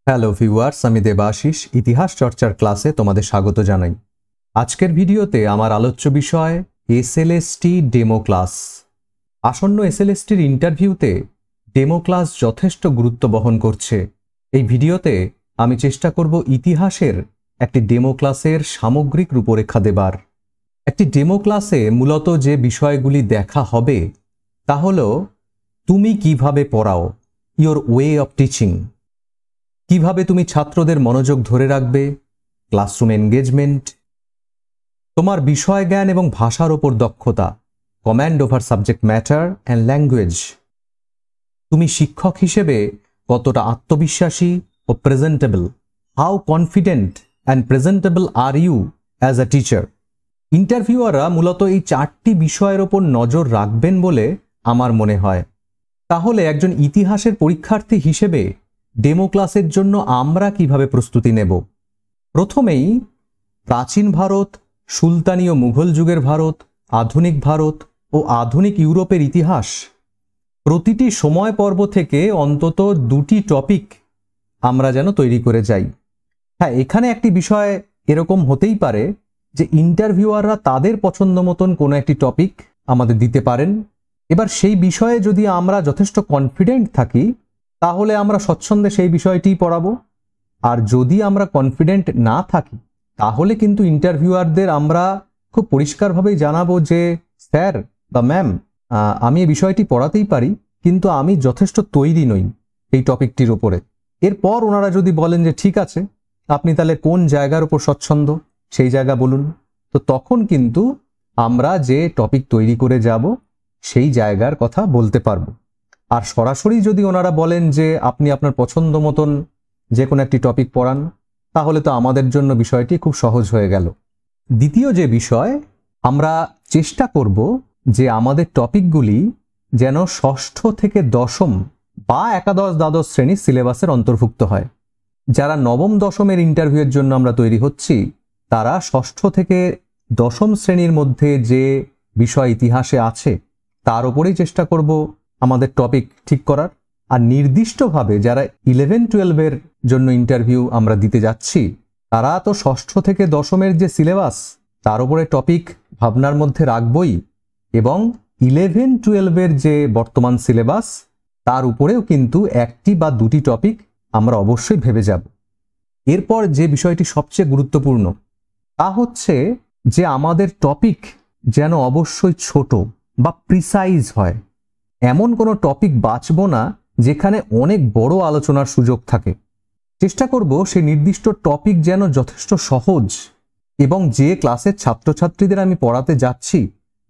Hello viewers, আমি দেবাশিস ইতিহাস চর্চার ক্লাসে তোমাদের স্বাগত জানাই। আজকের ভিডিওতে আমার আলোচ্য বিষয় এসএলএসটি ডেমো ক্লাস। আসন্ন এসএলএসটির ইন্টারভিউতে ডেমো ক্লাস যথেষ্ট গুরুত্ব বহন করছে। এই ভিডিওতে আমি চেষ্টা করব ইতিহাসের একটি ডেমো ক্লাসের সামগ্রিক রূপরেখা দেবার। একটি ডেমো ক্লাসে মূলত যে বিষয়গুলি দেখা হবে তা হলো তুমি কিভাবে পড়াও, ইয়োর ওয়ে অফ টিচিং, কিভাবে তুমি ছাত্রদের মনোযোগ ধরে রাখবে, ক্লাসরুম এনগেজমেন্ট, তোমার বিষয় জ্ঞান এবং ভাষার ওপর দক্ষতা, command over subject matter and language, তুমি শিক্ষক হিসেবে কতটা আত্মবিশ্বাসী ও presentable, how confident and presentable are you as a teacher. ইন্টারভিউয়াররা মূলত এই চারটি বিষয়ের ওপর নজর রাখবেন বলে আমার মনে হয়। তাহলে একজন ইতিহাসের পরীক্ষার্থী হিসেবে ডেমো ক্লাসের জন্য আমরা কিভাবে প্রস্তুতি নেব? প্রথমেই প্রাচীন ভারত, সুলতানি ও মুঘল যুগের ভারত, আধুনিক ভারত ও আধুনিক ইউরোপের ইতিহাস, প্রতিটি সময় পর্ব থেকে অন্তত দুটি টপিক আমরা যেন তৈরি করে যাই। হ্যাঁ, এখানে একটি বিষয় এরকম হতেই পারে যে ইন্টারভিউয়াররা তাদের পছন্দ মতন কোনো একটি টপিক আমাদের দিতে পারেন। এবার সেই বিষয়ে যদি আমরা যথেষ্ট কনফিডেন্ট থাকি তাহলে আমরা স্বচ্ছন্দে সেই বিষয়টিই পড়াবো। আর যদি আমরা কনফিডেন্ট না থাকি তাহলে কিন্তু ইন্টারভিউয়ারদের আমরা খুব পরিষ্কারভাবেই জানাবো যে স্যার বা ম্যাম, আমি এই বিষয়টি পড়াতেই পারি কিন্তু আমি যথেষ্ট তৈরি নই এই টপিকটির ওপরে। এরপর ওনারা যদি বলেন যে ঠিক আছে, আপনি তাহলে কোন জায়গার ওপর স্বচ্ছন্দ সেই জায়গা বলুন, তো তখন কিন্তু আমরা যে টপিক তৈরি করে যাব সেই জায়গার কথা বলতে পারবো। আর সরাসরি যদি ওনারা বলেন যে আপনি আপনার পছন্দ মতন যে কোনো একটি টপিক পড়ান, তাহলে তো আমাদের জন্য বিষয়টি খুব সহজ হয়ে গেল। দ্বিতীয় যে বিষয়, আমরা চেষ্টা করব যে আমাদের টপিকগুলি যেন ষষ্ঠ থেকে দশম বা একাদশ দ্বাদশ শ্রেণীর সিলেবাসের অন্তর্ভুক্ত হয়। যারা নবম দশমের ইন্টারভিউয়ের জন্য আমরা তৈরি হচ্ছি তারা ষষ্ঠ থেকে দশম শ্রেণীর মধ্যে যে বিষয় ইতিহাসে আছে তার উপরেই চেষ্টা করব আমাদের টপিক ঠিক করার। আর নির্দিষ্টভাবে যারা 11-12-এর জন্য ইন্টারভিউ আমরা দিতে যাচ্ছি তারা তো ষষ্ঠ থেকে দশমের যে সিলেবাস তার উপরে টপিক ভাবনার মধ্যে রাখবই, এবং 11-12-এর যে বর্তমান সিলেবাস তার উপরেও কিন্তু একটি বা দুটি টপিক আমরা অবশ্যই ভেবে যাব। এরপর যে বিষয়টি সবচেয়ে গুরুত্বপূর্ণ তা হচ্ছে যে আমাদের টপিক যেন অবশ্যই ছোট বা প্রিসাইজ হয়। এমন কোনো টপিক বাছব না যেখানে অনেক বড় আলোচনার সুযোগ থাকে। চেষ্টা করব সেই নির্দিষ্ট টপিক যেন যথেষ্ট সহজ এবং যে ক্লাসের ছাত্রছাত্রীদের আমি পড়াতে যাচ্ছি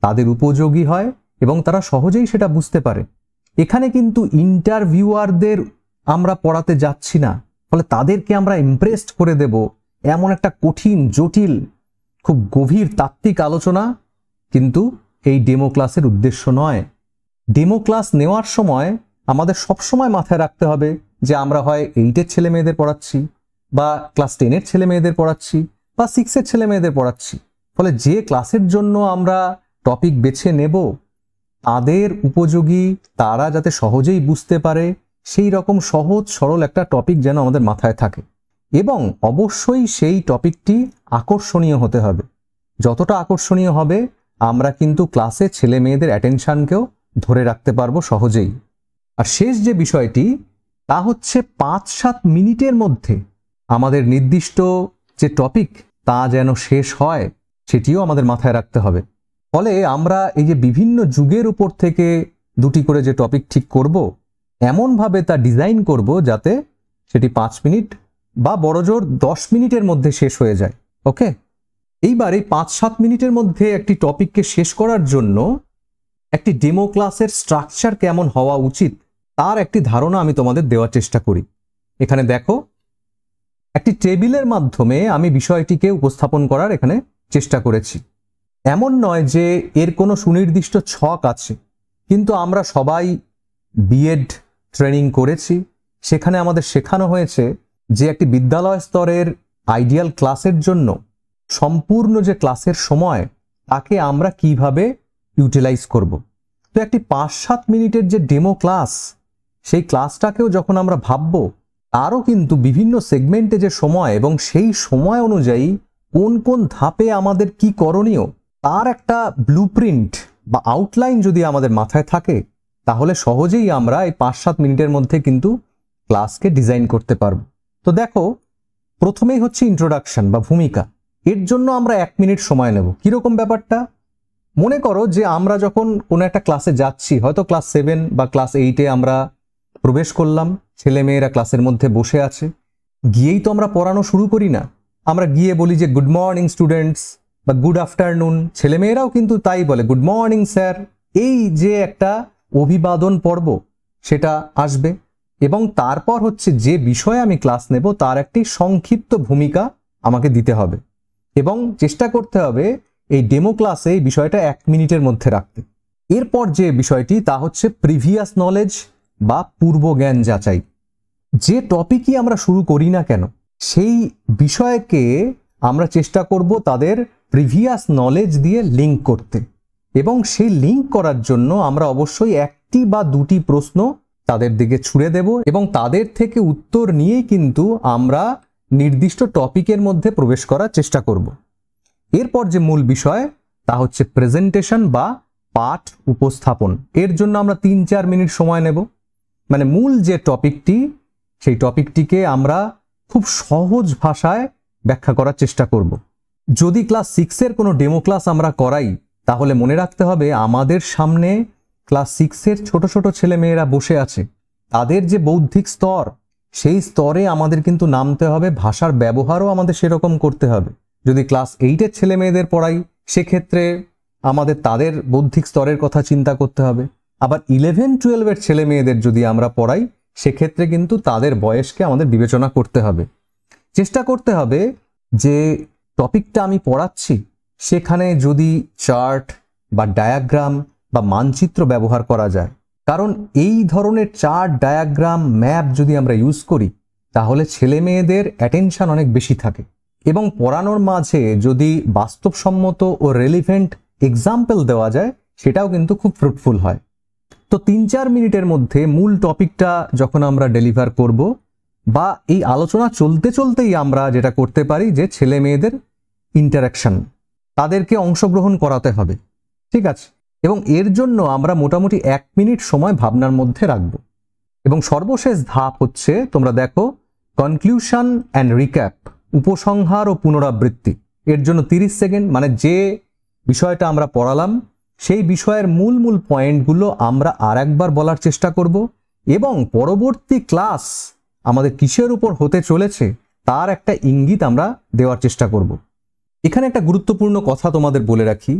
তাদের উপযোগী হয় এবং তারা সহজেই সেটা বুঝতে পারে। এখানে কিন্তু ইন্টারভিউয়ারদের আমরা পড়াতে যাচ্ছি না, ফলে তাদেরকে আমরা ইমপ্রেসড করে দেব এমন একটা কঠিন, জটিল, খুব গভীর তাত্ত্বিক আলোচনা কিন্তু এই ডেমো ক্লাসের উদ্দেশ্য নয়। ডেমো ক্লাস নেওয়ার সময় আমাদের সবসময় মাথায় রাখতে হবে যে আমরা হয় 8-এর ছেলে মেয়েদের পড়াচ্ছি, বা ক্লাস 10-এর ছেলে মেয়েদের পড়াচ্ছি, বা 6-এর ছেলে মেয়েদের পড়াচ্ছি। ফলে যে ক্লাসের জন্য আমরা টপিক বেছে নেব তাদের উপযোগী, তারা যাতে সহজেই বুঝতে পারে সেই রকম সহজ সরল একটা টপিক যেন আমাদের মাথায় থাকে। এবং অবশ্যই সেই টপিকটি আকর্ষণীয় হতে হবে। যতটা আকর্ষণীয় হবে আমরা কিন্তু ক্লাসে ছেলে মেয়েদের অ্যাটেনশনকেও ধরে রাখতে পারবো সহজেই। আর শেষ যে বিষয়টি তা হচ্ছে 5-7 মিনিটের মধ্যে আমাদের নির্দিষ্ট যে টপিক তা যেন শেষ হয় সেটিও আমাদের মাথায় রাখতে হবে। ফলে আমরা এই যে বিভিন্ন যুগের উপর থেকে দুটি করে যে টপিক ঠিক করব এমনভাবে তা ডিজাইন করব যাতে সেটি 5 মিনিট বা বড়জোর 10 মিনিটের মধ্যে শেষ হয়ে যায়। ওকে, এইবার এই 5-7 মিনিটের মধ্যে একটি টপিককে শেষ করার জন্য একটি ডেমো ক্লাসের স্ট্রাকচার কেমন হওয়া উচিত তার একটি ধারণা আমি তোমাদের দেওয়ার চেষ্টা করি। এখানে দেখো, একটি টেবিলের মাধ্যমে আমি বিষয়টিকে উপস্থাপন করার এখানে চেষ্টা করেছি। এমন নয় যে এর কোনো সুনির্দিষ্ট ছক আছে, কিন্তু আমরা সবাই বিএড ট্রেনিং করেছি, সেখানে আমাদের শেখানো হয়েছে যে একটি বিদ্যালয় স্তরের আইডিয়াল ক্লাসের জন্য সম্পূর্ণ যে ক্লাসের সময় তাকে আমরা কিভাবে ইউটিলাইজ করব। তো একটি 5-7 মিনিটের যে ডেমো ক্লাস সেই ক্লাসটাকেও যখন আমরা ভাববো তারও কিন্তু বিভিন্ন সেগমেন্টে যে সময় এবং সেই সময় অনুযায়ী কোন কোন ধাপে আমাদের কি করণীয় তার একটা ব্লুপ্রিন্ট বা আউটলাইন যদি আমাদের মাথায় থাকে, তাহলে সহজেই আমরা এই 5-7 মিনিটের মধ্যে কিন্তু ক্লাসকে ডিজাইন করতে পারবো। তো দেখো, প্রথমেই হচ্ছে ইন্ট্রোডাকশন বা ভূমিকা। এর জন্য আমরা 1 মিনিট সময় নেব। কিরকম ব্যাপারটা? মনে করো যে আমরা যখন কোনো একটা ক্লাসে যাচ্ছি, হয়তো ক্লাস 7 বা ক্লাস 8-এ আমরা প্রবেশ করলাম, ছেলেমেয়েরা ক্লাসের মধ্যে বসে আছে, গিয়েই তো আমরা পড়ানো শুরু করি না। আমরা গিয়ে বলি যে গুড মর্নিং স্টুডেন্টস বা গুড আফটারনুন, ছেলেমেয়েরাও কিন্তু তাই বলে, গুড মর্নিং স্যার। এই যে একটা অভিবাদন পর্ব সেটা আসবে, এবং তারপর হচ্ছে যে বিষয়ে আমি ক্লাস নেব তার একটি সংক্ষিপ্ত ভূমিকা আমাকে দিতে হবে, এবং চেষ্টা করতে হবে এই ডেমো ক্লাসে এই বিষয়টা 1 মিনিটের মধ্যে রাখতে। এরপর যে বিষয়টি তা হচ্ছে প্রিভিয়াস নলেজ বা পূর্ব জ্ঞান যাচাই। যে টপিকই আমরা শুরু করি না কেন, সেই বিষয়কে আমরা চেষ্টা করব তাদের প্রিভিয়াস নলেজ দিয়ে লিঙ্ক করতে, এবং সেই লিঙ্ক করার জন্য আমরা অবশ্যই 1টি বা 2টি প্রশ্ন তাদের দিকে ছুড়ে দেব, এবং তাদের থেকে উত্তর নিয়েই কিন্তু আমরা নির্দিষ্ট টপিকের মধ্যে প্রবেশ করার চেষ্টা করব। এরপর যে মূল বিষয় তা হচ্ছে প্রেজেন্টেশন বা পাঠ উপস্থাপন। এর জন্য আমরা 3-4 মিনিট সময় নেব। মানে মূল যে টপিকটি, সেই টপিকটিকে আমরা খুব সহজ ভাষায় ব্যাখ্যা করার চেষ্টা করব। যদি ক্লাস 6-এর কোনো ডেমো ক্লাস আমরা করাই, তাহলে মনে রাখতে হবে আমাদের সামনে ক্লাস 6-এর ছোট ছোট ছেলেমেয়েরা বসে আছে। তাদের যে বৌদ্ধিক স্তর, সেই স্তরে আমাদের কিন্তু নামতে হবে, ভাষার ব্যবহারও আমাদের সেরকম করতে হবে। যদি ক্লাস 8-এর ছেলেমেয়েদের পড়াই, সেক্ষেত্রে আমাদের তাদের বৌদ্ধিক স্তরের কথা চিন্তা করতে হবে। আবার 11-12-এর ছেলেমেয়েদের যদি আমরা পড়াই, সেক্ষেত্রে কিন্তু তাদের বয়সকে আমাদের বিবেচনা করতে হবে। চেষ্টা করতে হবে যে টপিকটা আমি পড়াচ্ছি সেখানে যদি চার্ট বা ডায়াগ্রাম বা মানচিত্র ব্যবহার করা যায়, কারণ এই ধরনের চার্ট, ডায়াগ্রাম, ম্যাপ যদি আমরা ইউজ করি, তাহলে ছেলে মেয়েদের অ্যাটেনশন অনেক বেশি থাকে, এবং পড়ানোর মাঝে যদি বাস্তবসম্মত ও রেলিভেন্ট এক্সাম্পল দেওয়া যায়, সেটাও কিন্তু খুব ফ্রুটফুল হয়। তো 3-4 মিনিটের মধ্যে মূল টপিকটা যখন আমরা ডেলিভার করব, বা এই আলোচনা চলতে চলতেই আমরা যেটা করতে পারি যে ছেলে মেয়েদের ইন্টারাকশন, তাদেরকে অংশগ্রহণ করাতে হবে, ঠিক আছে? এবং এর জন্য আমরা মোটামুটি 1 মিনিট সময় ভাবনার মধ্যে রাখব। এবং সর্বশেষ ধাপ হচ্ছে, তোমরা দেখো, কনক্লুশন অ্যান্ড রিক্যাপ, উপসংহার ও পুনরাবৃত্তি। এর জন্য 30 সেকেন্ড, মানে যে বিষয়টা আমরা পড়ালাম সেই বিষয়ের মূল মূল পয়েন্টগুলো আমরা আরেকবার বলার চেষ্টা করব, এবং পরবর্তী ক্লাস আমাদের কিসের উপর হতে চলেছে তার একটা ইঙ্গিত আমরা দেওয়ার চেষ্টা করব। এখানে একটা গুরুত্বপূর্ণ কথা তোমাদের বলে রাখি,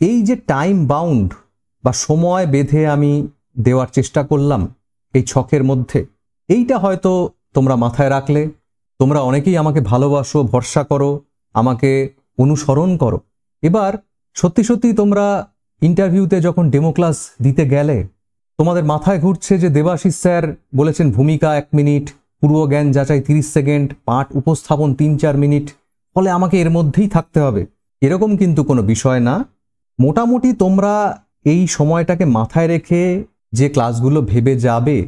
এই যে টাইম বাউন্ড বা সময় বেঁধে আমি দেওয়ার চেষ্টা করলাম এই ছকের মধ্যে, এইটা হয়তো তোমরা মাথায় রাখলে, তোমরা অনেকেই আমাকে ভালোবাসো, ভরসা করো, আমাকে অনুসরণ করো। এবার সত্যি সত্যি তোমরা ইন্টারভিউতে যখন ডেমো ক্লাস দিতে গেলে তোমাদের মাথায় ঘুরছে যে দেবাশিস স্যার বলেছেন ভূমিকা 1 মিনিট, পূর্ব জ্ঞান যাচাই 30 সেকেন্ড, পাঠ উপস্থাপন 3-4 মিনিট, ফলে আমাকে এর মধ্যেই থাকতে হবে। এরকম কিন্তু কোনো বিষয় না। মোটামুটি তোমরা এই সময়টাকে মাথায় রেখে যে ক্লাসগুলো ভেবে যাবে,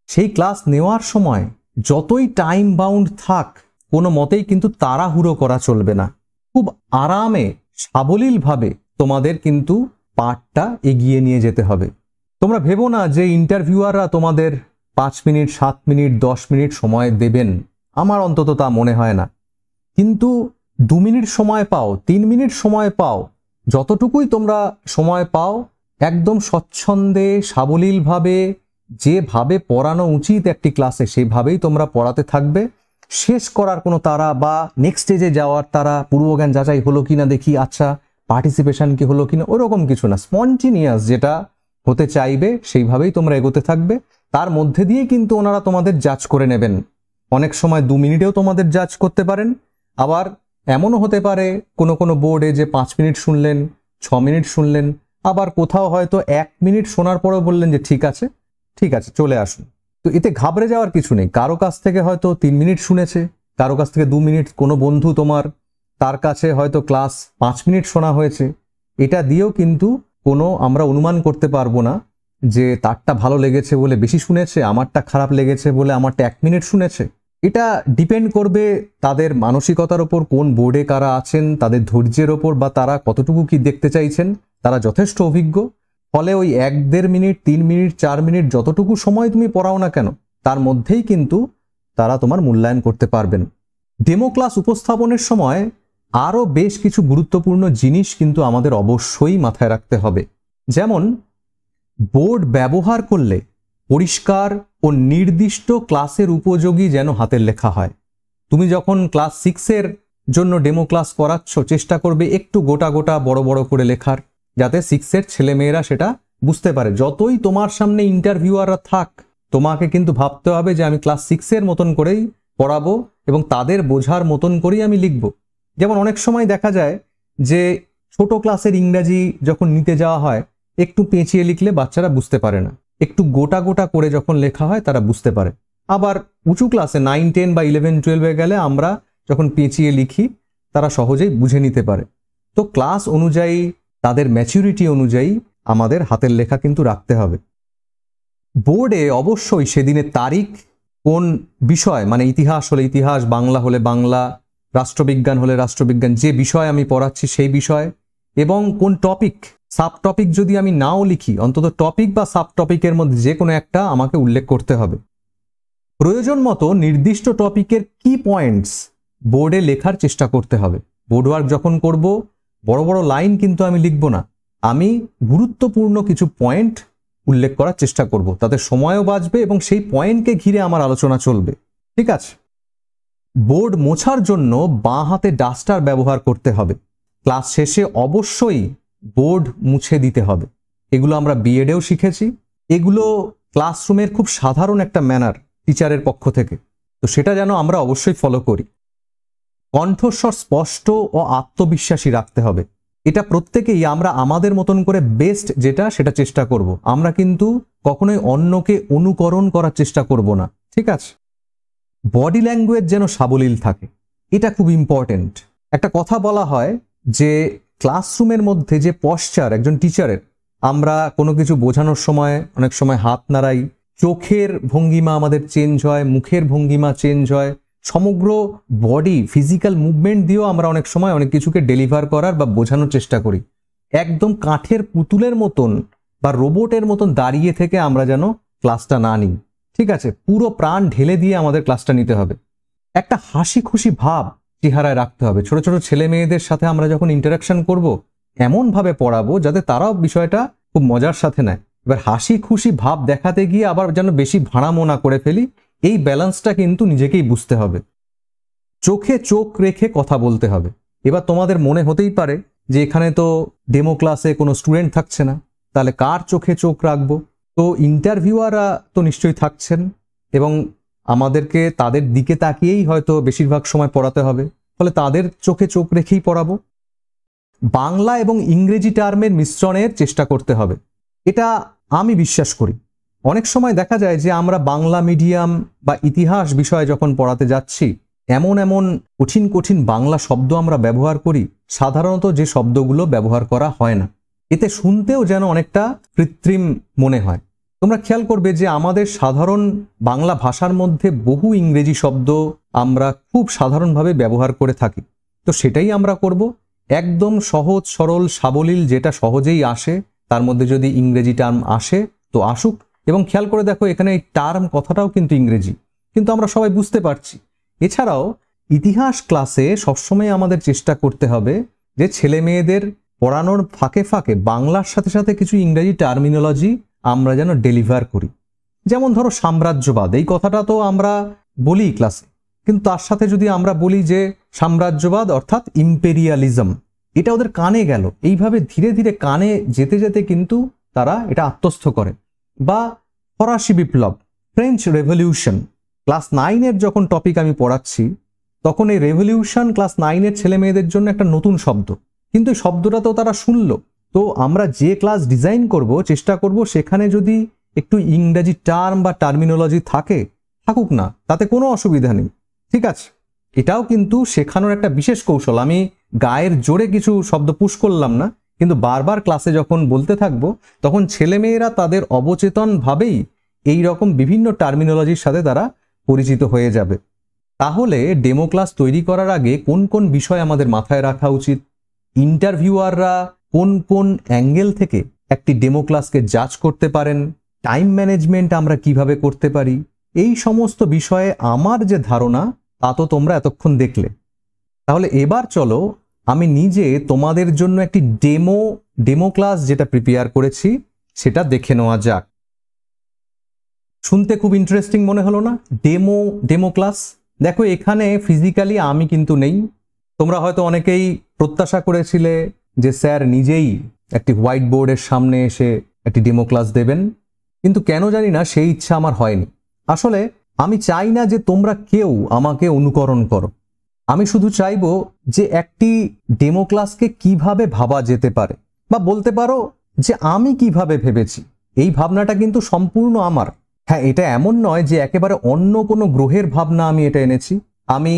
সেই ক্লাস নেওয়ার সময় যতই টাইম বাউন্ড থাক, কোনো মতেই কিন্তু তাড়াহুড়ো করা চলবে না। খুব আরামে সাবলীলভাবে তোমাদের কিন্তু পাঠটা এগিয়ে নিয়ে যেতে হবে। তোমরা ভেবো না যে ইন্টারভিউয়াররা তোমাদের 5 মিনিট, 7 মিনিট, 10 মিনিট সময় দেবেন, আমার অন্তত তা মনে হয় না। কিন্তু 2 মিনিট সময় পাও, 3 মিনিট সময় পাও, যতটুকুই তোমরা সময় পাও, একদম স্বচ্ছন্দে সাবলীলভাবে যেভাবে পড়ানো উচিত একটি ক্লাসে সেভাবেই তোমরা পড়াতে থাকবে। শেষ করার কোনো তাড়া বা নেক্সট স্টেজে যাওয়ার তাড়া, পূর্বজ্ঞান যাচাই হলো কিনা দেখি, আচ্ছা পার্টিসিপেশন কি হলো কিনা, ওরকম কিছু না। স্পন্টিনিয়াস যেটা হতে চাইবে সেইভাবেই তোমরা এগোতে থাকবে। তার মধ্যে দিয়ে কিন্তু ওনারা তোমাদের জাজ করে নেবেন। অনেক সময় 2 মিনিটেও তোমাদের জাজ করতে পারেন। আবার এমনও হতে পারে কোনো কোনো বোর্ডে যে 5 মিনিট শুনলেন, 6 মিনিট শুনলেন, আবার কোথাও হয়তো 1 মিনিট শোনার পরেও বললেন যে ঠিক আছে চলে আসুন। তো এতে ঘাবড়ে যাওয়ার কিছু নেই। কারো কাছ থেকে হয়তো 3 মিনিট শুনেছে, কারো কাছ থেকে 2 মিনিট, কোনো বন্ধু তোমার, তার কাছে হয়তো ক্লাস 5 মিনিট শোনা হয়েছে। এটা দিয়েও কিন্তু কোনো আমরা অনুমান করতে পারবো না যে তারটা ভালো লেগেছে বলে বেশি শুনেছে, আমারটা খারাপ লেগেছে বলে আমারটা 1 মিনিট শুনেছে। এটা ডিপেন্ড করবে তাদের মানসিকতার ওপর, কোন বোর্ডে কারা আছেন, তাদের ধৈর্যের ওপর, বা তারা কতটুকু কি দেখতে চাইছেন। তারা যথেষ্ট অভিজ্ঞ, ফলে ওই 1-1.5 মিনিট, 3 মিনিট, 4 মিনিট যতটুকু সময় তুমি পড়াও না কেন, তার মধ্যেই কিন্তু তারা তোমার মূল্যায়ন করতে পারবেন। ডেমো ক্লাস উপস্থাপনের সময় আরও বেশ কিছু গুরুত্বপূর্ণ জিনিস কিন্তু আমাদের অবশ্যই মাথায় রাখতে হবে। যেমন, বোর্ড ব্যবহার করলে পরিষ্কার ও নির্দিষ্ট ক্লাসের উপযোগী যেন হাতের লেখা হয়। তুমি যখন ক্লাস 6-এর জন্য ডেমো ক্লাস করাচ্ছ, চেষ্টা করবে একটু গোটা গোটা বড় বড় করে লেখার, যাতে 6-এর ছেলেমেয়েরা সেটা বুঝতে পারে। যতই তোমার সামনে ইন্টারভিউয়াররা থাক, তোমাকে কিন্তু ভাবতে হবে যে আমি ক্লাস 6-এর মতন করেই পড়াবো এবং তাদের বোঝার মতন করেই আমি লিখব। যেমন অনেক সময় দেখা যায় যে ছোট ক্লাসের ইংরাজি যখন নিতে যাওয়া হয়, একটু পেঁচিয়ে লিখলে বাচ্চারা বুঝতে পারে না, একটু গোটা গোটা করে যখন লেখা হয় তারা বুঝতে পারে। আবার উঁচু ক্লাসে 9, 10 বা 11, 12-এ গেলে আমরা যখন পেঁচিয়ে লিখি তারা সহজেই বুঝে নিতে পারে। তো ক্লাস অনুযায়ী, তাদের ম্যাচুরিটি অনুযায়ী আমাদের হাতের লেখা কিন্তু রাখতে হবে। বোর্ডে অবশ্যই সেদিনের তারিখ, কোন বিষয়, মানে ইতিহাস হলে ইতিহাস, বাংলা হলে বাংলা, রাষ্ট্রবিজ্ঞান হলে রাষ্ট্রবিজ্ঞান, যে বিষয় আমি পড়াচ্ছি সেই বিষয়, এবং কোন টপিক, সাব টপিক যদি আমি নাও লিখি, অন্তত টপিক বা সাব টপিকের মধ্যে যে কোনো একটা আমাকে উল্লেখ করতে হবে। প্রয়োজন মতো নির্দিষ্ট টপিকের কি পয়েন্টস বোর্ডে লেখার চেষ্টা করতে হবে। বোর্ড ওয়ার্ক যখন করব, বড় বড় লাইন কিন্তু আমি লিখব না, আমি গুরুত্বপূর্ণ কিছু পয়েন্ট উল্লেখ করার চেষ্টা করব, তাতে সময়ও বাঁচবে এবং সেই পয়েন্টকে ঘিরে আমার আলোচনা চলবে। ঠিক আছে। বোর্ড মোছার জন্য বাঁ হাতে ডাস্টার ব্যবহার করতে হবে। ক্লাস শেষে অবশ্যই বোর্ড মুছে দিতে হবে। এগুলো আমরা বিএডেও শিখেছি। এগুলো ক্লাসরুমের খুব সাধারণ একটা ম্যানার টিচারের পক্ষ থেকে, তো সেটা যেন আমরা অবশ্যই ফলো করি। কণ্ঠস্বর স্পষ্ট ও আত্মবিশ্বাসী রাখতে হবে। এটা প্রত্যেকেই আমরা আমাদের মতন করে বেস্ট যেটা সেটা চেষ্টা করব। আমরা কিন্তু কখনোই অন্যকে অনুকরণ করার চেষ্টা করব না। ঠিক আছে। বডি ল্যাঙ্গুয়েজ যেন সাবলীল থাকে, এটা খুব ইম্পর্টেন্ট। একটা কথা বলা হয় যে ক্লাসরুমের মধ্যে যে পশ্চার একজন টিচারের, আমরা কোনো কিছু বোঝানোর সময় অনেক সময় হাত নাড়াই, চোখের ভঙ্গিমা আমাদের চেঞ্জ হয়, মুখের ভঙ্গিমা চেঞ্জ হয়, সমগ্র বডি ফিজিক্যাল মুভমেন্ট দিয়েও আমরা অনেক সময় অনেক কিছুকে ডেলিভার করার বা বোঝানোর চেষ্টা করি। একদম কাঠের পুতুলের মতন বা রোবটের মতন দাঁড়িয়ে থেকে আমরা যেন ক্লাসটা না নিই। ঠিক আছে, পুরো প্রাণ ঢেলে দিয়ে আমাদের ক্লাসটা নিতে হবে। একটা হাসি খুশি ভাব চেহারায় রাখতে হবে। ছোট ছোট ছেলে মেয়েদের সাথে আমরা যখন ইন্টারাকশন করব, এমনভাবে পড়াবো যাতে তারাও বিষয়টা খুব মজার সাথে নেয়। এবার হাসি খুশি ভাব দেখাতে গিয়ে আবার যেন বেশি ভাড়ামো না করে ফেলি, এই ব্যালেন্সটা কিন্তু নিজেকেই বুঝতে হবে। চোখে চোখ রেখে কথা বলতে হবে। এবার তোমাদের মনে হতেই পারে যে এখানে তো ডেমো ক্লাসে কোনো স্টুডেন্ট থাকছে না, তাহলে কার চোখে চোখ রাখবো? তো ইন্টারভিউয়াররা তো নিশ্চয়ই থাকছেন এবং আমাদেরকে তাদের দিকে তাকিয়েই হয়তো বেশিরভাগ সময় পড়াতে হবে, ফলে তাদের চোখে চোখ রেখেই পড়াবো। বাংলা এবং ইংরেজি টার্মের মিশ্রণের চেষ্টা করতে হবে, এটা আমি বিশ্বাস করি। অনেক সময় দেখা যায় যে আমরা বাংলা মিডিয়াম বা ইতিহাস বিষয়ে যখন পড়াতে যাচ্ছি, এমন এমন কঠিন কঠিন বাংলা শব্দ আমরা ব্যবহার করি, সাধারণত যে শব্দগুলো ব্যবহার করা হয় না। এতে শুনতেও যেন অনেকটা কৃত্রিম মনে হয়। তোমরা খেয়াল করবে যে আমাদের সাধারণ বাংলা ভাষার মধ্যে বহু ইংরেজি শব্দ আমরা খুব সাধারণভাবে ব্যবহার করে থাকি। তো সেটাই আমরা করব, একদম সহজ সরল সাবলীল, যেটা সহজেই আসে। তার মধ্যে যদি ইংরেজি টার্ম আসে তো আসুক। এবং খেয়াল করে দেখো, এখানে এই টার্ম কথাটাও কিন্তু ইংরেজি, কিন্তু আমরা সবাই বুঝতে পারছি। এছাড়াও ইতিহাস ক্লাসে সবসময় আমাদের চেষ্টা করতে হবে যে ছেলে মেয়েদের পড়ানোর ফাঁকে ফাঁকে বাংলার সাথে সাথে কিছু ইংরেজি টার্মিনোলজি আমরা যেন ডেলিভার করি। যেমন ধরো সাম্রাজ্যবাদ, এই কথাটা তো আমরা বলি ক্লাসে, কিন্তু তার সাথে যদি আমরা বলি যে সাম্রাজ্যবাদ অর্থাৎ ইম্পেরিয়ালিজম, এটা ওদের কানে গেল। এইভাবে ধীরে ধীরে কানে যেতে যেতে কিন্তু তারা এটা আত্মস্থ করে। বা ফরাসি বিপ্লব, ফ্রেঞ্চ রেভলিউশন, ক্লাস 9-এর যখন টপিক আমি পড়াচ্ছি, তখন এই রেভলিউশন ক্লাস 9-এর ছেলে মেয়েদের জন্য একটা নতুন শব্দ, কিন্তু এই শব্দটা তো তারা শুনলো। তো আমরা যে ক্লাস ডিজাইন করব, চেষ্টা করব সেখানে যদি একটু ইংরেজি টার্ম বা টার্মিনোলজি থাকে, থাকুক না, তাতে কোনো অসুবিধা নেই। ঠিক আছে, এটাও কিন্তু শেখানোর একটা বিশেষ কৌশল। আমি গায়ের জোরে কিছু শব্দ পুশ করলাম না, কিন্তু বারবার ক্লাসে যখন বলতে থাকবো, তখন ছেলেমেয়েরা তাদের অবচেতনভাবেই এই রকম বিভিন্ন টার্মিনোলজির সাথে তারা পরিচিত হয়ে যাবে। তাহলে ডেমো ক্লাস তৈরি করার আগে কোন কোন বিষয় আমাদের মাথায় রাখা উচিত, ইন্টারভিউয়াররা কোন কোন অ্যাঙ্গেল থেকে একটি ডেমো ক্লাসকে জাজ করতে পারেন, টাইম ম্যানেজমেন্ট আমরা কিভাবে করতে পারি, এই সমস্ত বিষয়ে আমার যে ধারণা তা তো তোমরা এতক্ষণ দেখলে। তাহলে এবার চলো আমি নিজে তোমাদের জন্য একটি ডেমো ক্লাস যেটা প্রিপেয়ার করেছি সেটা দেখে নেওয়া যাক। শুনতে খুব ইন্টারেস্টিং মনে হলো না? Demo class. দেখো এখানে ফিজিক্যালি আমি কিন্তু নেই। তোমরা হয়তো অনেকেই প্রত্যাশা করেছিলে যে স্যার নিজেই একটি হোয়াইট বোর্ডের সামনে এসে একটি ডেমো ক্লাস দেবেন, কিন্তু কেন জানি না সেই ইচ্ছা আমার হয়নি। আসলে আমি চাই না যে তোমরা কেউ আমাকে অনুকরণ করো। আমি শুধু চাইবো যে একটি ডেমো ক্লাসকে কিভাবে ভাবা যেতে পারে, বা বলতে পারো যে আমি কিভাবে ভেবেছি, এই ভাবনাটা কিন্তু সম্পূর্ণ আমার। হ্যাঁ, এটা এমন নয় যে একেবারে অন্য কোনো গ্রহের ভাবনা আমি এটা এনেছি। আমি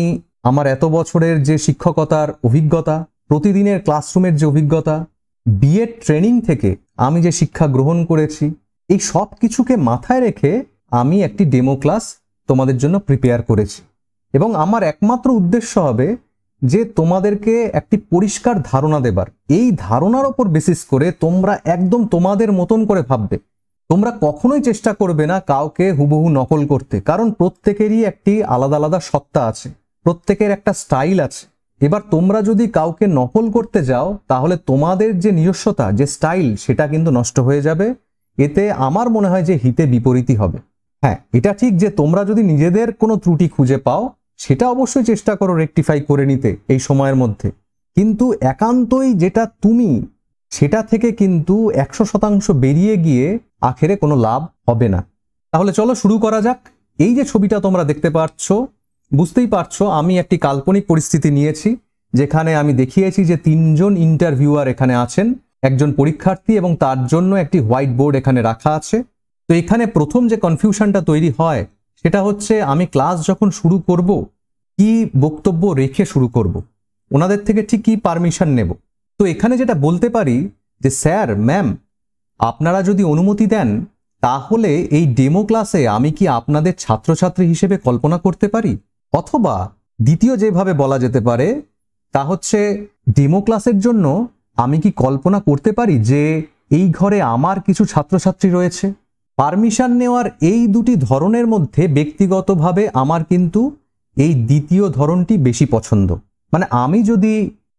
আমার এত বছরের যে শিক্ষকতার অভিজ্ঞতা, প্রতিদিনের ক্লাসরুমের যে অভিজ্ঞতা, বিএড ট্রেনিং থেকে আমি যে শিক্ষা গ্রহণ করেছি, এই সব কিছুকে মাথায় রেখে আমি একটি ডেমো ক্লাস তোমাদের জন্য প্রিপেয়ার করেছি। এবং আমার একমাত্র উদ্দেশ্য হবে যে তোমাদেরকে একটি পরিষ্কার ধারণা দেবার। এই ধারণার ওপর বেসিস করে তোমরা একদম তোমাদের মতন করে ভাববে। তোমরা কখনোই চেষ্টা করবে না কাউকে হুবহু নকল করতে, কারণ প্রত্যেকেরই একটি আলাদা আলাদা সত্তা আছে, প্রত্যেকের একটা স্টাইল আছে। এবার তোমরা যদি কাউকে নকল করতে যাও তাহলে তোমাদের যে নিজস্বতা, যে স্টাইল, সেটা কিন্তু নষ্ট হয়ে যাবে। এতে আমার মনে হয় যে হিতে বিপরীতই হবে। হ্যাঁ, এটা ঠিক যে তোমরা যদি নিজেদের কোনো ত্রুটি খুঁজে পাও সেটা অবশ্যই চেষ্টা করো রেকটিফাই করে নিতে এই সময়ের মধ্যে, কিন্তু একান্তই যেটা তুমি সেটা থেকে কিন্তু 100% বেরিয়ে গিয়ে আখেরে কোনো লাভ হবে না। তাহলে চলো শুরু করা যাক। এই যে ছবিটা তোমরা দেখতে পাচ্ছ, বুঝতেই পারছো আমি একটি কাল্পনিক পরিস্থিতি নিয়েছি, যেখানে আমি দেখিয়েছি যে 3 জন ইন্টারভিউয়ার এখানে আছেন, একজন পরীক্ষার্থী এবং তার জন্য একটি হোয়াইট বোর্ড এখানে রাখা আছে। তো এখানে প্রথম যে কনফিউশনটা তৈরি হয় সেটা হচ্ছে আমি ক্লাস যখন শুরু করব কি বক্তব্য রেখে শুরু করব, ওনাদের থেকে ঠিক কি পারমিশন নেব। তো এখানে যেটা বলতে পারি যে স্যার, ম্যাম, আপনারা যদি অনুমতি দেন তাহলে এই ডেমো ক্লাসে আমি কি আপনাদের ছাত্রছাত্রী হিসেবে কল্পনা করতে পারি, অথবা দ্বিতীয় যেভাবে বলা যেতে পারে তা হচ্ছে ডেমো ক্লাসের জন্য আমি কি কল্পনা করতে পারি যে এই ঘরে আমার কিছু ছাত্রছাত্রী রয়েছে। পারমিশন নেওয়ার এই দুটি ধরনের মধ্যে ব্যক্তিগতভাবে আমার কিন্তু এই দ্বিতীয় ধরনটি বেশি পছন্দ। মানে আমি যদি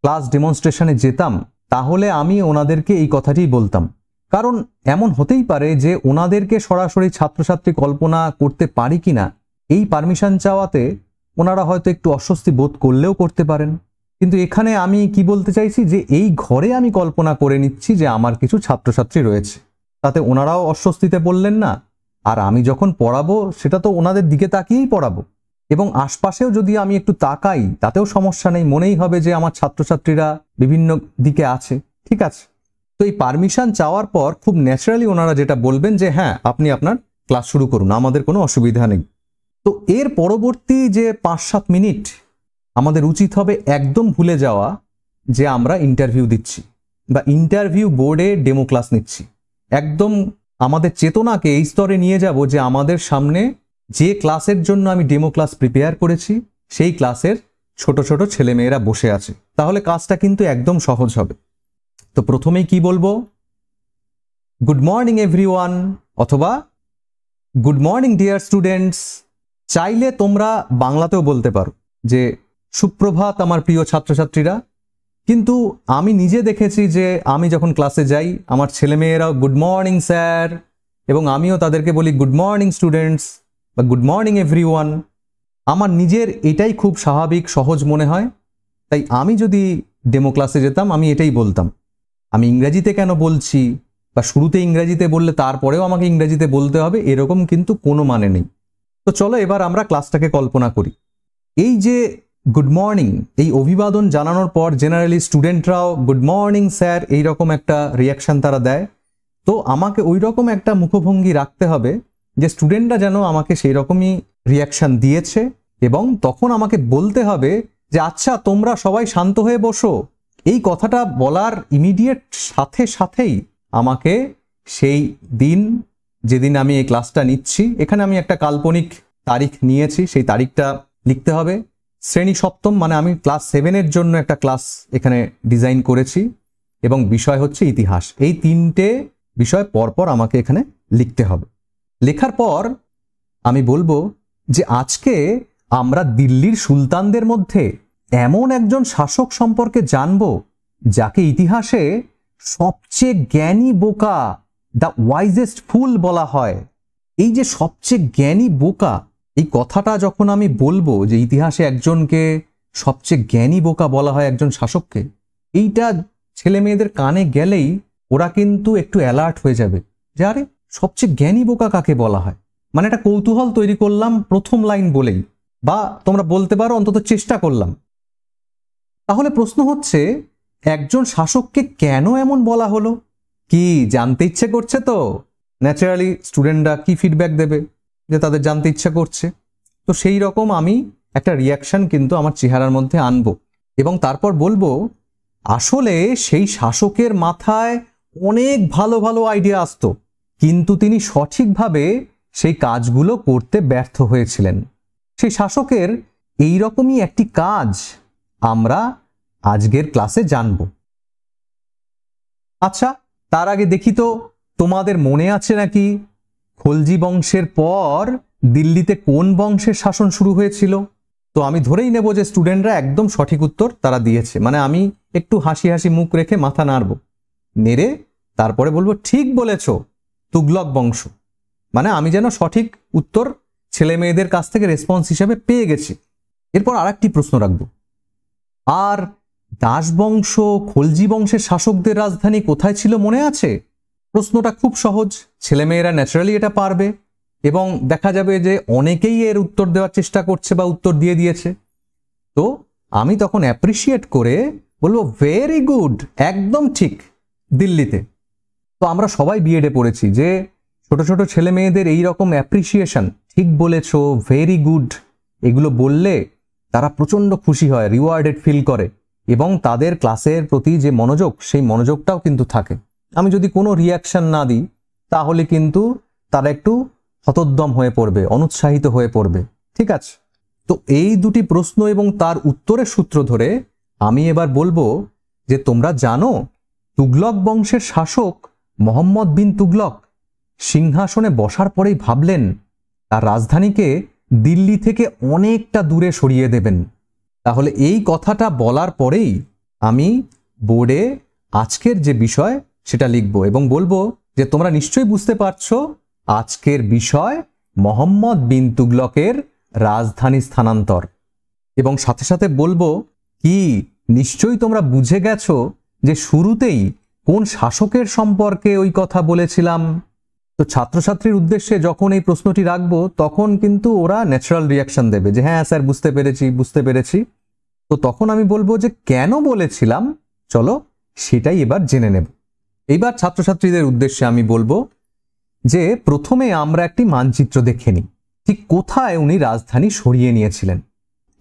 ক্লাস ডেমনস্ট্রেশনে যেতাম তাহলে আমি ওনাদেরকে এই কথাটি বলতাম, কারণ এমন হতেই পারে যে ওনাদেরকে সরাসরি ছাত্রছাত্রী কল্পনা করতে পারি কিনা এই পারমিশন চাওয়াতে ওনারা হয়তো একটু অস্বস্তি বোধ করলেও করতে পারেন। কিন্তু এখানে আমি কি বলতে চাইছি যে এই ঘরে আমি কল্পনা করে নিচ্ছি যে আমার কিছু ছাত্রছাত্রী রয়েছে, তাতে ওনারাও অস্বস্তিতে পড়লেন না, আর আমি যখন পড়াবো সেটা তো ওনাদের দিকে তাকিয়েই পড়াবো, এবং আশপাশেও যদি আমি একটু তাকাই তাতেও সমস্যা নেই, মনেই হবে যে আমার ছাত্রছাত্রীরা বিভিন্ন দিকে আছে। ঠিক আছে, তো এই পারমিশন চাওয়ার পর খুব ন্যাচারালি ওনারা যেটা বলবেন যে হ্যাঁ, আপনি আপনার ক্লাস শুরু করুন, আমাদের কোনো অসুবিধা নেই। তো এর পরবর্তী যে 5-7 মিনিট আমাদের উচিত হবে একদম ভুলে যাওয়া যে আমরা ইন্টারভিউ দিচ্ছি বা ইন্টারভিউ বোর্ডে ডেমো ক্লাস নিচ্ছি। একদম আমাদের চেতনাকে এই স্তরে নিয়ে যাব যে আমাদের সামনে যে ক্লাসের জন্য আমি ডেমো ক্লাস প্রিপেয়ার করেছি সেই ক্লাসের ছোট ছোট ছেলেমেয়েরা বসে আছে। তাহলে কাজটা কিন্তু একদম সহজ হবে। তো প্রথমেই কি বলবো, গুড মর্নিং এভরিওয়ান, অথবা গুড মর্নিং ডিয়ার স্টুডেন্টস। চাইলে তোমরা বাংলাতেও বলতে পারো যে সুপ্রভাত আমার প্রিয় ছাত্রছাত্রীরা, কিন্তু আমি নিজে দেখেছি যে আমি যখন ক্লাসে যাই আমার ছেলেমেয়েরাও গুড মর্নিং স্যার, এবং আমিও তাদেরকে বলি গুড মর্নিং স্টুডেন্টস বা গুড মর্নিং এভরিওয়ান। আমার নিজের এটাই খুব স্বাভাবিক, সহজ মনে হয়। তাই আমি যদি ডেমো ক্লাসে যেতাম আমি এটাই বলতাম। আমি ইংরেজিতে কেন বলছি বা শুরুতে ইংরেজিতে বললে তারপরেও আমাকে ইংরেজিতে বলতে হবে এরকম কিন্তু কোনো মানে নেই। তো চলো এবার আমরা ক্লাসটাকে কল্পনা করি। এই যে গুড মর্নিং, এই অভিবাদন জানানোর পর জেনারেলি স্টুডেন্টরাও গুড মর্নিং স্যার এইরকম একটা রিয়াকশান তারা দেয়। তো আমাকে ওই রকম একটা মুখভঙ্গি রাখতে হবে যে স্টুডেন্টরা যেন আমাকে সেই রকমই রিয়াকশান দিয়েছে, এবং তখন আমাকে বলতে হবে যে আচ্ছা তোমরা সবাই শান্ত হয়ে বসো। এই কথাটা বলার ইমিডিয়েট সাথে সাথেই আমাকে সেই দিন যেদিন আমি এই ক্লাসটা নিচ্ছি, এখানে আমি একটা কাল্পনিক তারিখ নিয়েছি, সেই তারিখটা লিখতে হবে শ্রেণী সপ্তম, মানে আমি ক্লাস 7-এর জন্য একটা ক্লাস এখানে ডিজাইন করেছি এবং বিষয় হচ্ছে ইতিহাস। এই 3টে বিষয় পরপর আমাকে এখানে লিখতে হবে। লেখার পর আমি বলবো যে আজকে আমরা দিল্লির সুলতানদের মধ্যে এমন একজন শাসক সম্পর্কে জানব যাকে ইতিহাসে সবচেয়ে জ্ঞানী বোকা, দ্য ওয়াইজেস্ট ফুল বলা হয়। এই যে সবচেয়ে জ্ঞানী বোকা, এই কথাটা যখন আমি বলবো যে ইতিহাসে একজনকে সবচেয়ে জ্ঞানী বোকা বলা হয় একজন শাসককে, এইটা ছেলে মেয়েদের কানে গেলেই ওরা কিন্তু একটু অ্যালার্ট হয়ে যাবে যে আরে সবচেয়ে জ্ঞানী বোকা কাকে বলা হয়। মানে একটা কৌতূহল তৈরি করলাম প্রথম লাইন বলেই, বা তোমরা বলতে পারো অন্তত চেষ্টা করলাম। তাহলে প্রশ্ন হচ্ছে একজন শাসককে কেন এমন বলা হলো? কি জানতে ইচ্ছে করছে? তো ন্যাচারালি স্টুডেন্টরা কি ফিডব্যাক দেবে যে তাদের জানতে ইচ্ছা করছে। তো সেই রকম আমি একটা রিয়াকশন কিন্তু আমার চেহারার মধ্যে আনবো এবং তারপর বলবো আসলে সেই শাসকের মাথায় অনেক ভালো ভালো আইডিয়া আসতো, কিন্তু তিনি সঠিকভাবে সেই কাজগুলো করতে ব্যর্থ হয়েছিলেন। সেই শাসকের এই রকমই একটি কাজ আমরা আজকের ক্লাসে জানব। আচ্ছা, তার আগে দেখি তো তোমাদের মনে আছে নাকি খলজি বংশের পর দিল্লিতে কোন বংশের শাসন শুরু হয়েছিল? তো আমি ধরেই নেব যে স্টুডেন্টরা একদম সঠিক উত্তর তারা দিয়েছে, মানে আমি একটু হাসি হাসি মুখ রেখে মাথা নাড়ব, নেড়ে তারপরে বলবো ঠিক বলেছ, তুগলক বংশ। মানে আমি যেন সঠিক উত্তর ছেলে মেয়েদের কাছ থেকে রেসপন্স হিসেবে পেয়ে গেছি। এরপর আরেকটি প্রশ্ন রাখব, আর দাস বংশ খলজি বংশের শাসকদের রাজধানী কোথায় ছিল মনে আছে? প্রশ্নটা খুব সহজ, ছেলেমেয়েরা ন্যাচারালি এটা পারবে এবং দেখা যাবে যে অনেকেই এর উত্তর দেওয়ার চেষ্টা করছে বা উত্তর দিয়ে দিয়েছে। তো আমি তখন অ্যাপ্রিসিয়েট করে বলবো ভেরি গুড, একদম ঠিক, দিল্লিতে। তো আমরা সবাই বিএডে পড়েছি যে ছোট ছোট ছেলে মেয়েদের এইরকম অ্যাপ্রিসিয়েশন, ঠিক বলেছ, ভেরি গুড, এগুলো বললে তারা প্রচণ্ড খুশি হয়, রিওয়ার্ডেড ফিল করে এবং তাদের ক্লাসের প্রতি যে মনোযোগ, সেই মনোযোগটাও কিন্তু থাকে। আমি যদি কোনো রিয়াকশন না দিই তাহলে কিন্তু তারা একটু হতোদ্যম হয়ে পড়বে, অনুৎসাহিত হয়ে পড়বে। ঠিক আছে? তো এই দুটি প্রশ্ন এবং তার উত্তরের সূত্র ধরে আমি এবার বলবো যে তোমরা জানো তুগলক বংশের শাসক মোহাম্মদ বিন তুগলক সিংহাসনে বসার পরেই ভাবলেন তার রাজধানীকে দিল্লি থেকে অনেকটা দূরে সরিয়ে দেবেন। তাহলে এই কথাটা বলার পরেই আমি বোর্ডে আজকের যে বিষয় সেটা লিখব এবং বলবো যে তোমরা নিশ্চয়ই বুঝতে পারছো আজকের বিষয় মোহাম্মদ বিন তুগলকের রাজধানী স্থানান্তর। এবং সাথে সাথে বলবো কি নিশ্চয়ই তোমরা বুঝে গেছো যে শুরুতেই কোন শাসকের সম্পর্কে ওই কথা বলেছিলাম। তো ছাত্রছাত্রীর উদ্দেশ্যে যখন এই প্রশ্নটি রাখবো তখন কিন্তু ওরা ন্যাচারাল রিয়াকশন দেবে যে হ্যাঁ স্যার বুঝতে পেরেছি। তো তখন আমি বলবো যে কেন বলেছিলাম চলো সেটাই এবার জেনে নেব। এইবার ছাত্রছাত্রীদের উদ্দেশ্যে আমি বলবো যে প্রথমে আমরা একটি মানচিত্র দেখে নিই, ঠিক কোথায় উনি রাজধানী সরিয়ে নিয়েছিলেন।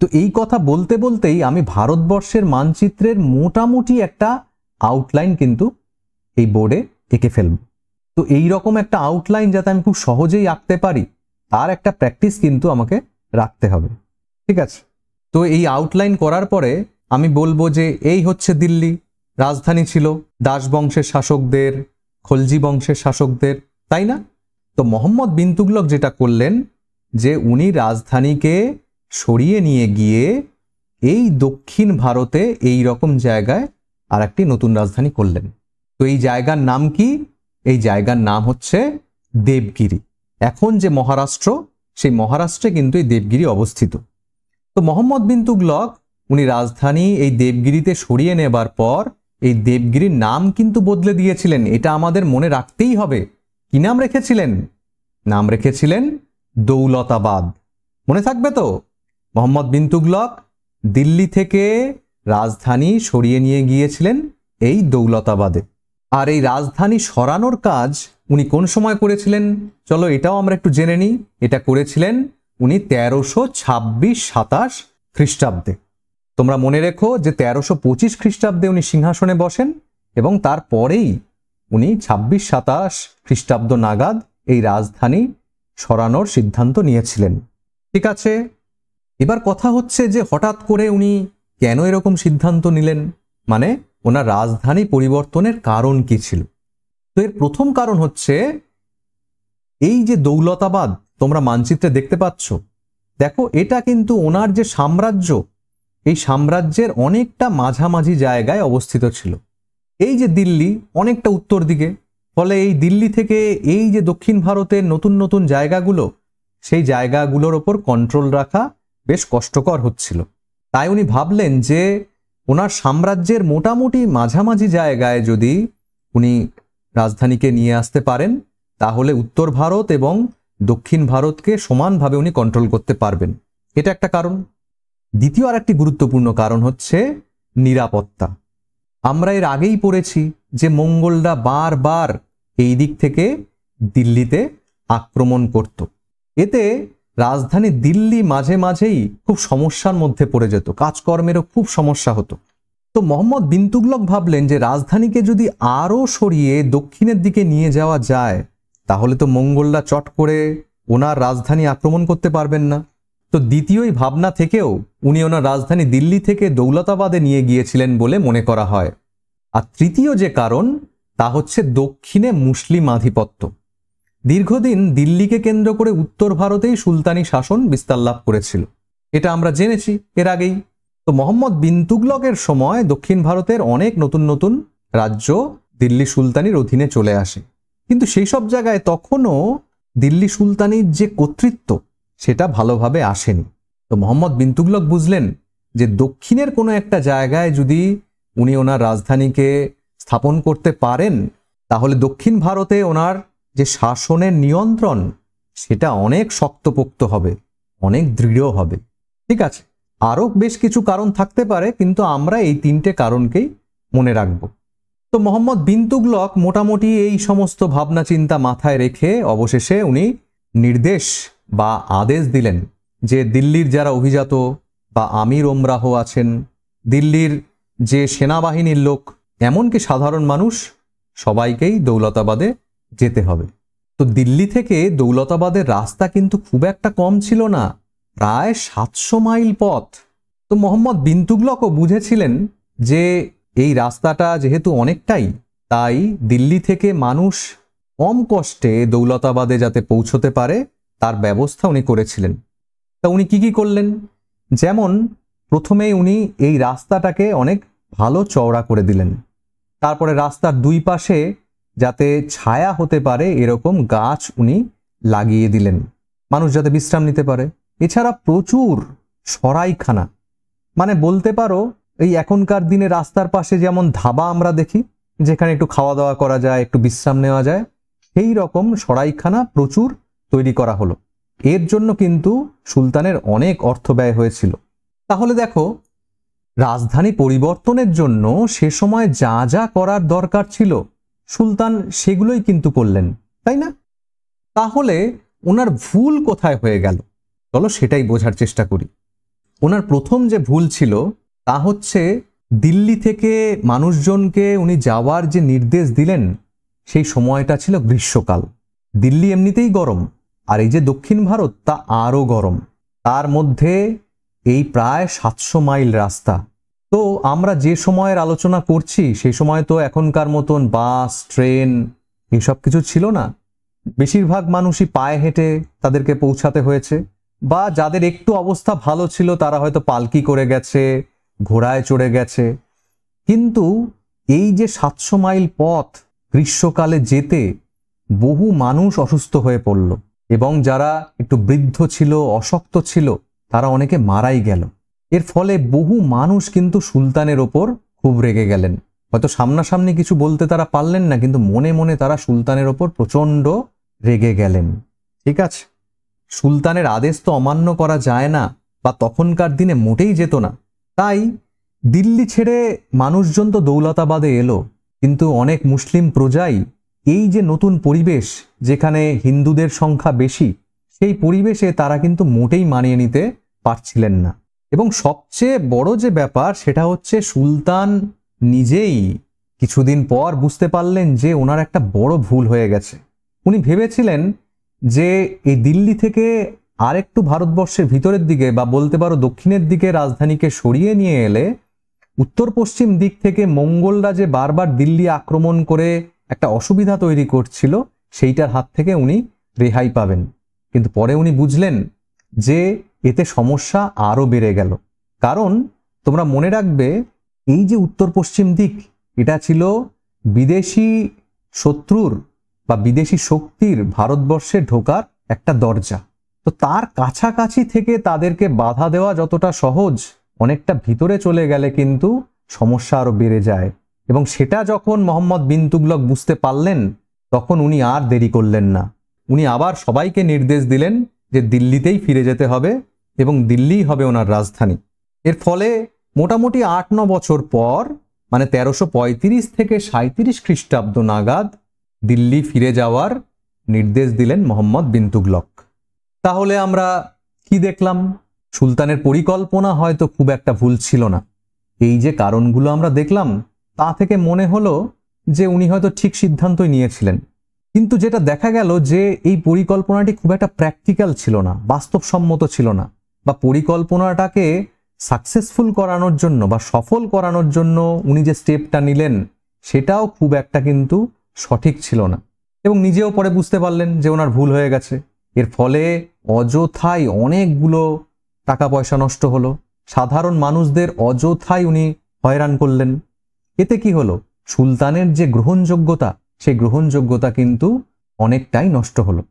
তো এই কথা বলতে বলতেই আমি ভারতবর্ষের মানচিত্রের মোটামুটি একটা আউটলাইন কিন্তু এই বোর্ডে এঁকে ফেলব। তো এই রকম একটা আউটলাইন যাতে আমি খুব সহজেই আঁকতে পারি তার একটা প্র্যাকটিস কিন্তু আমাকে রাখতে হবে। ঠিক আছে? তো এই আউটলাইন করার পরে আমি বলবো যে এই হচ্ছে দিল্লি, রাজধানী ছিল দাস বংশের শাসকদের, খলজি বংশের শাসকদের, তাই না? তো মোহাম্মদ বিন তুগলক যেটা করলেন যে উনি রাজধানীকে সরিয়ে নিয়ে গিয়ে এই দক্ষিণ ভারতে এই রকম জায়গায় আর একটি নতুন রাজধানী করলেন। তো এই জায়গার নাম কি? এই জায়গার নাম হচ্ছে দেবগিরি। এখন যে মহারাষ্ট্র, সেই মহারাষ্ট্রে কিন্তু এই দেবগিরি অবস্থিত। তো মোহাম্মদ বিন তুগলক উনি রাজধানী এই দেবগিরিতে সরিয়ে নেবার পর এই দেবগিরির নাম কিন্তু বদলে দিয়েছিলেন। এটা আমাদের মনে রাখতেই হবে। কি নাম রেখেছিলেন? নাম রেখেছিলেন দৌলতাবাদ। মনে থাকবে তো? মোহাম্মদ বিন তুগলক দিল্লি থেকে রাজধানী সরিয়ে নিয়ে গিয়েছিলেন এই দৌলতাবাদে। আর এই রাজধানী সরানোর কাজ উনি কোন সময় করেছিলেন চলো এটাও আমরা একটু জেনে নিই। এটা করেছিলেন উনি 1326-27 খ্রিস্টাব্দে। তোমরা মনে রেখো যে 1325 খ্রিস্টাব্দে উনি সিংহাসনে বসেন এবং তারপরেই উনি 26-27 খ্রিস্টাব্দ নাগাদ এই রাজধানী সরানোর সিদ্ধান্ত নিয়েছিলেন। ঠিক আছে? এবার কথা হচ্ছে যে হঠাৎ করে উনি কেন এরকম সিদ্ধান্ত নিলেন, মানে ওনার রাজধানী পরিবর্তনের কারণ কি ছিল। তো এর প্রথম কারণ হচ্ছে এই যে দৌলতাবাদ তোমরা মানচিত্রে দেখতে পাচ্ছ, দেখো এটা কিন্তু ওনার যে সাম্রাজ্য, এই সাম্রাজ্যের অনেকটা মাঝামাঝি জায়গায় অবস্থিত ছিল। এই যে দিল্লি অনেকটা উত্তর দিকে, ফলে এই দিল্লি থেকে এই যে দক্ষিণ ভারতের নতুন নতুন জায়গাগুলো, সেই জায়গাগুলোর ওপর কন্ট্রোল রাখা বেশ কষ্টকর হচ্ছিল। তাই উনি ভাবলেন যে ওনার সাম্রাজ্যের মোটামুটি মাঝামাঝি জায়গায় যদি উনি রাজধানীকে নিয়ে আসতে পারেন, তাহলে উত্তর ভারত এবং দক্ষিণ ভারতকে সমানভাবে উনি কন্ট্রোল করতে পারবেন। এটা একটা কারণ। দ্বিতীয় আর একটি গুরুত্বপূর্ণ কারণ হচ্ছে নিরাপত্তা। আমরা এর আগেই পড়েছি যে মঙ্গলরা বারবার এই দিক থেকে দিল্লিতে আক্রমণ করত। এতে রাজধানী দিল্লি মাঝে মাঝেই খুব সমস্যার মধ্যে পড়ে যেত, কাজকর্মেরও খুব সমস্যা হতো। তো মোহাম্মদ বিন তুগলক ভাবলেন যে রাজধানীকে যদি আরও সরিয়ে দক্ষিণের দিকে নিয়ে যাওয়া যায়, তাহলে তো মঙ্গলরা চট করে ওনার রাজধানী আক্রমণ করতে পারবেন না। তো দ্বিতীয় ভাবনা থেকেও উনি ওনার রাজধানী দিল্লি থেকে দৌলতাবাদে নিয়ে গিয়েছিলেন বলে মনে করা হয়। আর তৃতীয় যে কারণ, তা হচ্ছে দক্ষিণে মুসলিম আধিপত্য। দীর্ঘদিন দিল্লিকে কেন্দ্র করে উত্তর ভারতেই সুলতানি শাসন বিস্তার লাভ করেছিল, এটা আমরা জেনেছি এর আগেই। তো মোহাম্মদ বিন তুগলকের সময় দক্ষিণ ভারতের অনেক নতুন নতুন রাজ্য দিল্লি সুলতানির অধীনে চলে আসে, কিন্তু সেই সব জায়গায় তখনও দিল্লি সুলতানির যে কর্তৃত্ব সেটা ভালোভাবে আসেনি। তো মোহাম্মদ বিন তুগলক বুঝলেন যে দক্ষিণের কোনো একটা জায়গায় যদি উনি ওনার রাজধানীকে স্থাপন করতে পারেন, তাহলে দক্ষিণ ভারতে ওনার যে শাসনের নিয়ন্ত্রণ সেটা অনেক শক্তপোক্ত হবে, অনেক দৃঢ় হবে। ঠিক আছে, আরও বেশ কিছু কারণ থাকতে পারে, কিন্তু আমরা এই তিনটে কারণকেই মনে রাখব। তো মোহাম্মদ বিন তুগলক মোটামুটি এই সমস্ত ভাবনা চিন্তা মাথায় রেখে অবশেষে উনি নির্দেশ বা আদেশ দিলেন যে দিল্লির যারা অভিজাত বা আমির ওমরাহ আছেন, দিল্লির যে সেনাবাহিনীর লোক, এমনকি সাধারণ মানুষ, সবাইকেই দৌলতাবাদে যেতে হবে। তো দিল্লি থেকে দৌলতাবাদের রাস্তা কিন্তু খুব একটা কম ছিল না, প্রায় 700 মাইল পথ। তো মোহাম্মদ বিন তুগলকও বুঝেছিলেন যে এই রাস্তাটা যেহেতু অনেকটাই, তাই দিল্লি থেকে মানুষ কম কষ্টে দৌলতাবাদে যাতে পৌঁছতে পারে তার ব্যবস্থা উনি করেছিলেন। তা উনি কি করলেন, যেমন প্রথমেই উনি এই রাস্তাটাকে অনেক ভালো চওড়া করে দিলেন। তারপরে রাস্তার দুই পাশে যাতে ছায়া হতে পারে এরকম গাছ উনি লাগিয়ে দিলেন, মানুষ যাতে বিশ্রাম নিতে পারে। এছাড়া প্রচুর সরাইখানা, মানে বলতে পারো এই এখনকার দিনে রাস্তার পাশে যেমন ধাবা আমরা দেখি, যেখানে একটু খাওয়া দাওয়া করা যায়, একটু বিশ্রাম নেওয়া যায়, সেই রকম সরাইখানা প্রচুর তৈরি করা হলো। এর জন্য কিন্তু সুলতানের অনেক অর্থ ব্যয় হয়েছিল। তাহলে দেখো, রাজধানী পরিবর্তনের জন্য সে সময় যা যা করার দরকার ছিল সুলতান সেগুলোই কিন্তু করলেন, তাই না? তাহলে ওনার ভুল কোথায় হয়ে গেল, চলো সেটাই বোঝার চেষ্টা করি। ওনার প্রথম যে ভুল ছিল তা হচ্ছে দিল্লি থেকে মানুষজনকে উনি যাওয়ার যে নির্দেশ দিলেন, সেই সময়টা ছিল গ্রীষ্মকাল। দিল্লি এমনিতেই গরম, আর এই যে দক্ষিণ ভারত তা আরও গরম, তার মধ্যে এই প্রায় 700 মাইল রাস্তা। তো আমরা যে সময়ের আলোচনা করছি সেই সময় তো এখনকার মতন বাস, ট্রেন এসব কিছু ছিল না। বেশিরভাগ মানুষই পায়ে হেঁটে তাদেরকে পৌঁছাতে হয়েছে, বা যাদের একটু অবস্থা ভালো ছিল তারা হয়তো পালকি করে গেছে, ঘোড়ায় চড়ে গেছে। কিন্তু এই যে 700 মাইল পথ গ্রীষ্মকালে যেতে বহু মানুষ অসুস্থ হয়ে পড়ল, এবং যারা একটু বৃদ্ধ ছিল, অশক্ত ছিল, তারা অনেকে মারাই গেল। এর ফলে বহু মানুষ কিন্তু সুলতানের ওপর খুব রেগে গেলেন। হয়তো সামনাসামনি কিছু বলতে তারা পারলেন না, কিন্তু মনে মনে তারা সুলতানের ওপর প্রচণ্ড রেগে গেলেন। ঠিক আছে, সুলতানের আদেশ তো অমান্য করা যায় না, বা তখনকার দিনে মোটেই যেত না। তাই দিল্লি ছেড়ে মানুষজন তো দৌলতাবাদে এলো, কিন্তু অনেক মুসলিম প্রজাই এই যে নতুন পরিবেশ, যেখানে হিন্দুদের সংখ্যা বেশি, সেই পরিবেশে তারা কিন্তু মোটেই মানিয়ে নিতে পারছিলেন না। এবং সবচেয়ে বড় যে ব্যাপার সেটা হচ্ছে সুলতান নিজেই কিছুদিন পর বুঝতে পারলেন যে ওনার একটা বড় ভুল হয়ে গেছে। উনি ভেবেছিলেন যে এই দিল্লি থেকে আর একটু ভারতবর্ষের ভিতরের দিকে বা বলতে পারো দক্ষিণের দিকে রাজধানীকে সরিয়ে নিয়ে এলে উত্তর পশ্চিম দিক থেকে মঙ্গলরা যে বারবার দিল্লি আক্রমণ করে একটা অসুবিধা তৈরি করছিল সেইটার হাত থেকে উনি রেহাই পাবেন। কিন্তু পরে উনি বুঝলেন যে এতে সমস্যা আরও বেড়ে গেল। কারণ তোমরা মনে রাখবে, এই যে উত্তর পশ্চিম দিক, এটা ছিল বিদেশি শত্রুর বা বিদেশি শক্তির ভারতবর্ষে ঢোকার একটা দরজা। তো তার কাছাকাছি থেকে তাদেরকে বাধা দেওয়া যতটা সহজ, অনেকটা ভিতরে চলে গেলে কিন্তু সমস্যা আরো বেড়ে যায়। এবং সেটা যখন মোহাম্মদ বিন তুগলক বুঝতে পারলেন, তখন উনি আর দেরি করলেন না। উনি আবার সবাইকে নির্দেশ দিলেন যে দিল্লিতেই ফিরে যেতে হবে এবং দিল্লিই হবে ওনার রাজধানী। এর ফলে মোটামুটি 8-9 বছর পর, মানে 1335 থেকে 37 খ্রিস্টাব্দ নাগাদ দিল্লি ফিরে যাওয়ার নির্দেশ দিলেন মোহাম্মদ বিন তুগলক। তাহলে আমরা কি দেখলাম? সুলতানের পরিকল্পনা হয়তো খুব একটা ভুল ছিল না। এই যে কারণগুলো আমরা দেখলাম, তা থেকে মনে হলো যে উনি হয়তো ঠিক সিদ্ধান্তই নিয়েছিলেন। কিন্তু যেটা দেখা গেল যে এই পরিকল্পনাটি খুব একটা প্র্যাকটিক্যাল ছিল না, বাস্তবসম্মত ছিল না, বা পরিকল্পনাটাকে সাকসেসফুল করানোর জন্য বা সফল করানোর জন্য উনি যে স্টেপটা নিলেন সেটাও খুব একটা কিন্তু সঠিক ছিল না। এবং নিজেও পরে বুঝতে পারলেন যে ওনার ভুল হয়ে গেছে। এর ফলে অযথাই অনেকগুলো টাকা পয়সা নষ্ট হলো, সাধারণ মানুষদের অযথাই উনি হয়রান করলেন। এতে কি হলো? সুলতানের যে গ্রহণযোগ্যতা, সেই গ্রহণযোগ্যতা কিন্তু অনেকটাই নষ্ট হলো।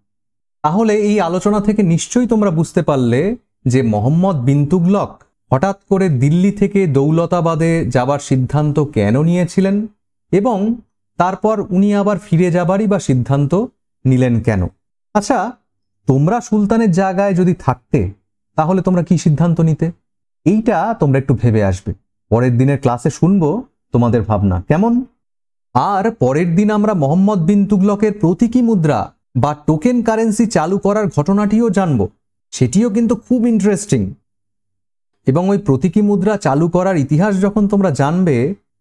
তাহলে এই আলোচনা থেকে নিশ্চয়ই তোমরা বুঝতে পারলে যে মোহাম্মদ বিন তুগলক হঠাৎ করে দিল্লি থেকে দৌলতাবাদে যাবার সিদ্ধান্ত কেন নিয়েছিলেন এবং তারপর উনি আবার ফিরে যাবারই বা সিদ্ধান্ত নিলেন কেন। আচ্ছা, তোমরা সুলতানের জায়গায় যদি থাকতে তাহলে তোমরা কি সিদ্ধান্ত নিতে? এইটা তোমরা একটু ভেবে আসবে। পরের দিনের ক্লাসে শুনবো তোমাদের ভাবনা কেমন। আর পরের দিন আমরা মোহাম্মদ বিন তুগলকের প্রতীকী মুদ্রা বা টোকেন কারেন্সি চালু করার ঘটনাটিও জানব। সেটিও কিন্তু খুব ইন্টারেস্টিং। এবং ওই প্রতীকী মুদ্রা চালু করার ইতিহাস যখন তোমরা জানবে,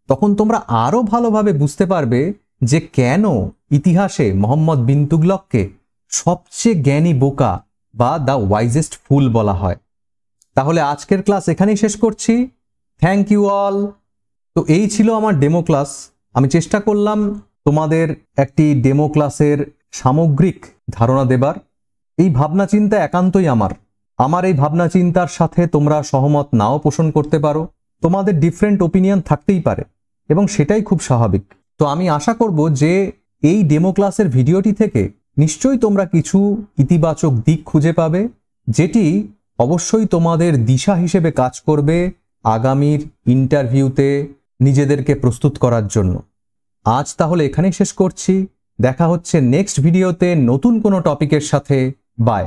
তখন তোমরা আরও ভালোভাবে বুঝতে পারবে যে কেন ইতিহাসে মোহাম্মদ বিন তুগলককে সবচেয়ে জ্ঞানী বোকা বা দ্য ওয়াইজেস্ট ফুল বলা হয়। তাহলে আজকের ক্লাস এখানেই শেষ করছি। Thank you all. তো এই ছিল আমার ডেমো ক্লাস। আমি চেষ্টা করলাম তোমাদের একটি ডেমো ক্লাসের সামগ্রিক ধারণা দেবার। এই ভাবনা চিন্তা একান্তই আমার এই ভাবনা চিন্তার সাথে তোমরা সহমত নাও পোষণ করতে পারো। তোমাদের ডিফারেন্ট ওপিনিয়ন থাকতেই পারে এবং সেটাই খুব স্বাভাবিক। তো আমি আশা করব যে এই ডেমো ক্লাসের ভিডিওটি থেকে নিশ্চয়ই তোমরা কিছু ইতিবাচক দিক খুঁজে পাবে, যেটি অবশ্যই তোমাদের দিশা হিসেবে কাজ করবে আগামীর ইন্টারভিউতে নিজেদেরকে প্রস্তুত করার জন্য। আজ তাহলে এখানেই শেষ করছি। দেখা হচ্ছে নেক্সট ভিডিওতে নতুন কোনো টপিকের সাথে। বাই।